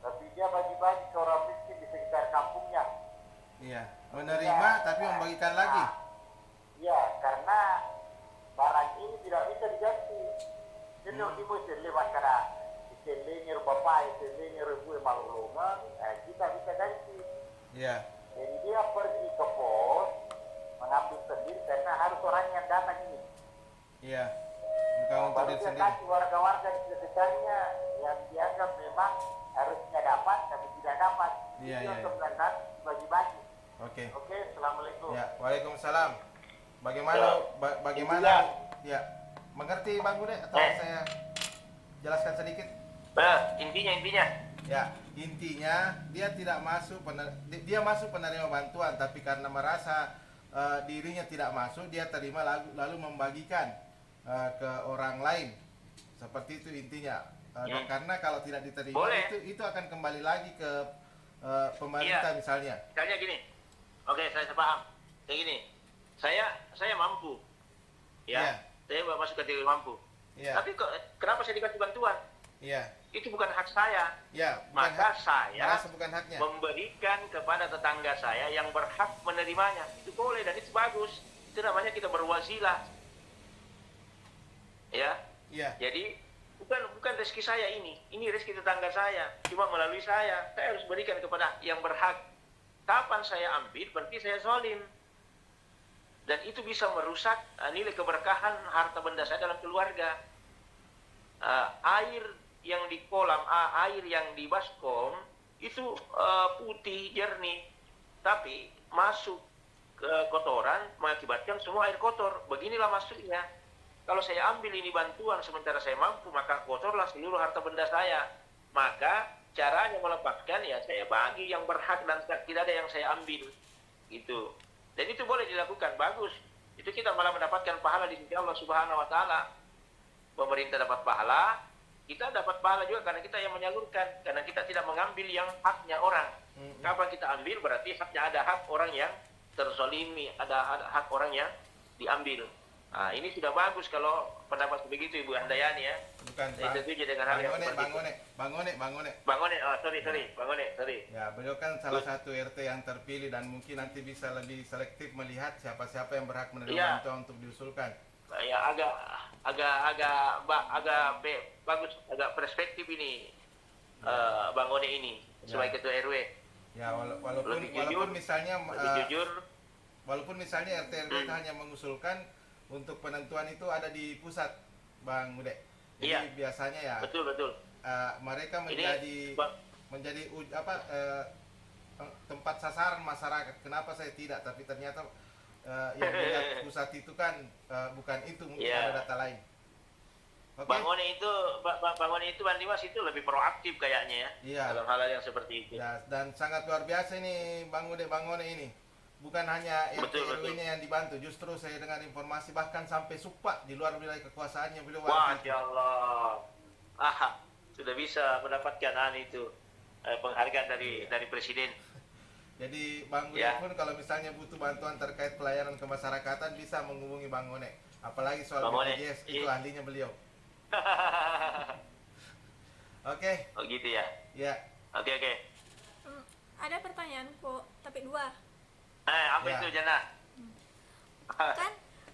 tapi dia bagi-bagi ke orang miskin di sekitar kampungnya. Iya, menerima tapi membagikan lagi. Iya, karena barang ini tidak bisa diganti. Jadi ibu sendiri masyarakat, sendiri bapak, sendiri ibu malulungan, kita bisa ganti. Iya, Jadi dia pergi ke pos mengambil sendiri karena harus orang yang datang ini. iya. Bukan untuk Baru diri dia sendiri. kasih warga-warga di sekitarnya yang Iya, Itu iya, yang iya. 9 hari bagi-bagi. Oke. Oke, assalamualaikum. Ya, Waalaikumsalam. Bagaimana bagaimana ya, mengerti Bang Bude atau saya jelaskan sedikit? Intinya Ya, intinya dia tidak masuk dia masuk penerima bantuan, tapi karena merasa dirinya tidak masuk, dia terima lalu membagikan ke orang lain. Seperti itu intinya. Dan karena kalau tidak diterima Boleh. itu akan kembali lagi ke pemerintah misalnya. misalnya gini. Oke, saya paham. Kayak gini. Saya mampu. Iya. Saya masuk kategori mampu. Iya. Tapi kenapa saya dikasih bantuan? Iya. Itu bukan hak saya. Ya, Maka saya merasa bukan haknya. memberikan kepada tetangga saya yang berhak menerimanya. Itu boleh dan itu bagus. Itu namanya kita berwasilah. Ya. Iya. Jadi bukan rezeki saya ini rezeki tetangga saya. Cuma melalui saya harus berikan kepada yang berhak. Kapan saya ambil berarti saya zalim. Dan itu bisa merusak nilai keberkahan harta benda saya dalam keluarga. Air yang di kolam, air yang di baskom itu putih jernih, tapi masuk ke kotoran mengakibatkan semua air kotor. Beginilah maksudnya. Kalau saya ambil ini bantuan sementara saya mampu, maka kotorlah seluruh harta benda saya. Maka caranya melepaskan ya saya bagi yang berhak dan tidak ada yang saya ambil. Gitu. Dan itu boleh dilakukan, bagus. Itu kita malah mendapatkan pahala di sisi Allah Subhanahu wa taala. Pemerintah dapat pahala, kita dapat pahala juga karena kita yang menyalurkan, karena kita tidak mengambil yang haknya orang. Kapan kita ambil berarti haknya ada hak orang yang terzolimi, ada hak orang yang diambil. Nah, ini sudah bagus kalau pendapat begitu Ibu Handayani ya. Bukan Saya setuju dengan hal yang seperti itu. Bang One. Bang One, sorry. Ya, beliau kan salah satu RT yang terpilih dan mungkin nanti bisa lebih selektif melihat siapa-siapa yang berhak menerima Iya. bantuan untuk diusulkan. Ya bagus, agak perspektif ini Bang One ini sebagai ketua RW. Ya, walaupun Lebih jujur, misalnya lebih jujur. walaupun misalnya RT RW itu hanya mengusulkan untuk penentuan itu ada di pusat, Bang Bude. Jadi Iya. biasanya ya Betul. mereka Ini menjadi tempat sasaran masyarakat. Kenapa saya tidak? Tapi ternyata yang dilihat pusat itu kan bukan itu, mungkin Iya. ada data lain. Oke. Bang One itu Bang Dimas itu lebih proaktif kayaknya ya. Iya. Dalam hal yang seperti itu. Ya, dan sangat luar biasa ini Bang One ini. Bukan hanya RT Betul. RW-nya yang dibantu, justru saya dengar informasi bahkan sampai Sukpa di luar wilayah kekuasaannya beliau. Masya Allah. Sudah bisa mendapatkan itu penghargaan dari presiden. Jadi Bang Bude Ya. pun kalau misalnya butuh bantuan terkait pelayanan kemasyarakatan bisa menghubungi Bang One. Apalagi soal Bang One, BPJS, itu iya. ahlinya beliau. Oke, Oh gitu ya. ya. Oke. Ada pertanyaan kok, tapi dua. Apa Ya. itu Jana?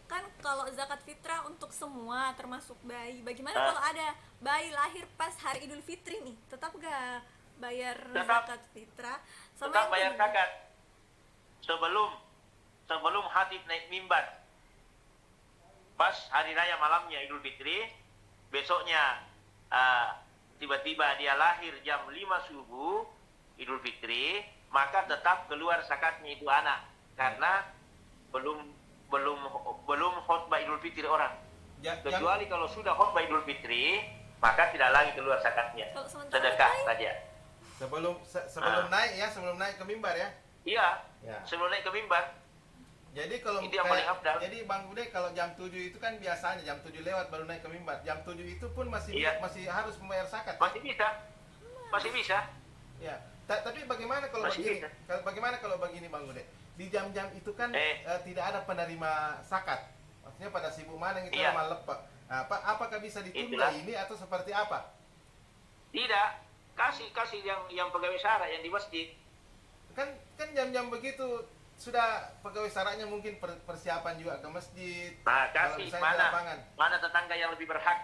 Kan kalau zakat fitrah untuk semua termasuk bayi. Bagaimana Ah. kalau ada bayi lahir pas hari Idul Fitri nih? Tetap gak bayar Tetap. zakat fitrah? Sama Tetap yang bayar kedua, zakat sebelum hatib naik mimbar. Pas hari raya malamnya Idul Fitri, besoknya tiba-tiba dia lahir jam 5 subuh Idul Fitri, maka tetap keluar zakatnya itu anak karena belum khutbah Idul Fitri orang. Kecuali kalau sudah khutbah Idul Fitri, maka tidak lagi keluar zakatnya. Kalau sementara Sedekah bayi, saja. Sebelum naik ke mimbar ya. Iya. Ya. Sebelum naik ke mimbar. Jadi kalau Itu yang paling afdal. jadi Bang Bude kalau jam 7 itu kan biasanya jam 7 lewat baru naik ke mimbar. Jam 7 itu pun masih Iya. harus membayar zakat. Masih bisa. Ya. Tapi bagaimana kalau Masih begini? bisa. Bagaimana kalau begini Bang Bude? Di jam-jam itu kan tidak ada penerima zakat. Maksudnya pada sibuk mana itu Iya. lepak. Apakah bisa ditunda Itulah. ini atau seperti apa? Tidak. Kasih yang pegawai syara yang di masjid. Kan jam-jam begitu sudah pegawai syaratnya mungkin persiapan juga ke masjid. Nah, Kalau kasih misalnya di lapangan. mana tetangga yang lebih berhak.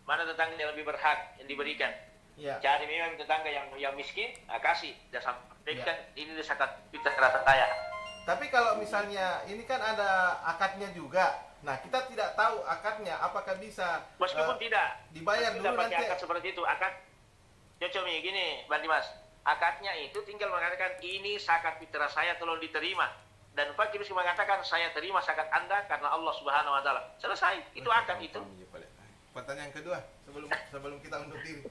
Mana tetangga yang lebih berhak yang diberikan. Iya. Cari memang tetangga yang miskin, kasih dan sampaikan Iya. ini zakat fitrah saya. Tapi kalau misalnya ini kan ada akadnya juga. Nah, kita tidak tahu akadnya apakah bisa Meskipun tidak dibayar meskipun dulu pakai nanti. akad seperti itu, akad cocoknya gini, Bang Dimas. Akadnya itu tinggal mengatakan ini zakat fitrah saya tolong diterima. Dan fakir mesti mengatakan saya terima zakat Anda karena Allah Subhanahu wa taala. Selesai. Itu akad itu. Pertanyaan kedua sebelum kita undur diri.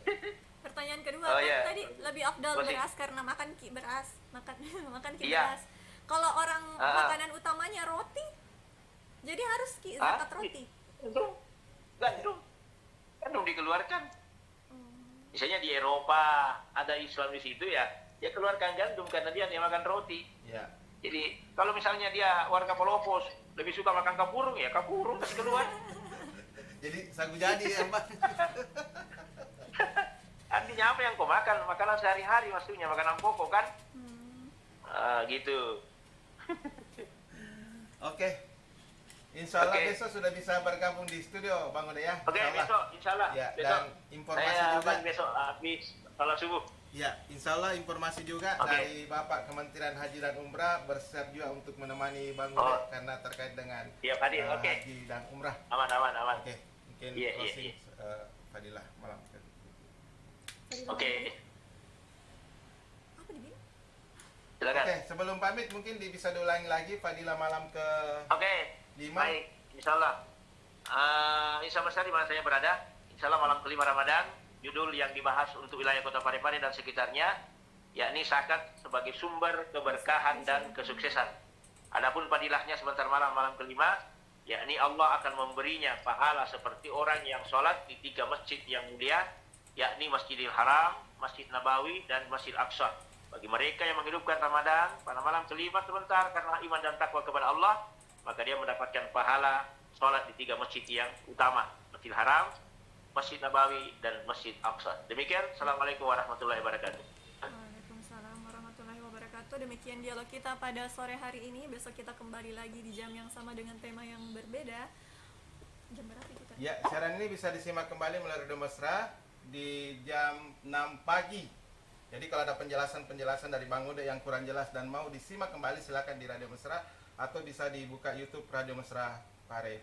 Pertanyaan kedua Oh, kan iya. tadi lebih afdal Masih. beras karena makan beras, makan Iya. beras. Kalau orang makanan utamanya roti, jadi harus zakat roti. Gandum. Gandum dikeluarkan. Misalnya di Eropa ada Islam di situ ya, dia keluarkan gandum karena dia makan roti. Ya. Jadi kalau misalnya dia warga Polopos lebih suka makan kapurung ya kapurung kasih keluar. Jadi sagu jadi ya, Pak. Artinya apa yang kau makan? Makanan sehari-hari maksudnya makanan pokok kan? Gitu. Oke. Insya Allah Oke. besok sudah bisa bergabung di studio Bang Ude ya. Oke, Insya Allah. besok insya Allah. Ya, besok. dan informasi Saya juga. besok habis salat subuh. Ya, insya Allah informasi juga Oke. dari Bapak Kementerian Haji dan Umrah bersiap juga untuk menemani Bang Ude Oh. karena terkait dengan Siap hadir, oke. haji dan umrah. Aman. Oke, mungkin Iya, iya, closing iya. Fadilah malam. Oke. Apa di sini? Silakan. Oke, sebelum pamit mungkin bisa diulangi lagi Fadilah malam ke Oke. 5. Baik, insya Allah. Insya Allah di mana saya berada. Insya Allah malam kelima Ramadan. Judul yang dibahas untuk wilayah Kota Parepare dan sekitarnya, yakni zakat sebagai sumber keberkahan dan kesuksesan. Adapun padilahnya sebentar malam kelima, yakni Allah akan memberinya pahala seperti orang yang sholat di 3 masjid yang mulia, yakni Masjidil Haram, Masjid Nabawi, dan Masjid Aqsa. Bagi mereka yang menghidupkan Ramadan pada malam kelima sebentar karena iman dan takwa kepada Allah, maka dia mendapatkan pahala sholat di 3 masjid yang utama, Masjidil Haram, Masjid Nabawi, dan Masjid Aqsa. Demikian, Assalamualaikum warahmatullahi wabarakatuh. Waalaikumsalam warahmatullahi wabarakatuh. Demikian dialog kita pada sore hari ini. Besok kita kembali lagi di jam yang sama dengan tema yang berbeda. Jam berapa kita? Ya, siaran ini bisa disimak kembali melalui Radio Mesra di jam 6 pagi. Jadi kalau ada penjelasan dari Bang Ude yang kurang jelas dan mau disimak kembali silakan di Radio Mesra atau bisa dibuka YouTube Radio Mesra Pare.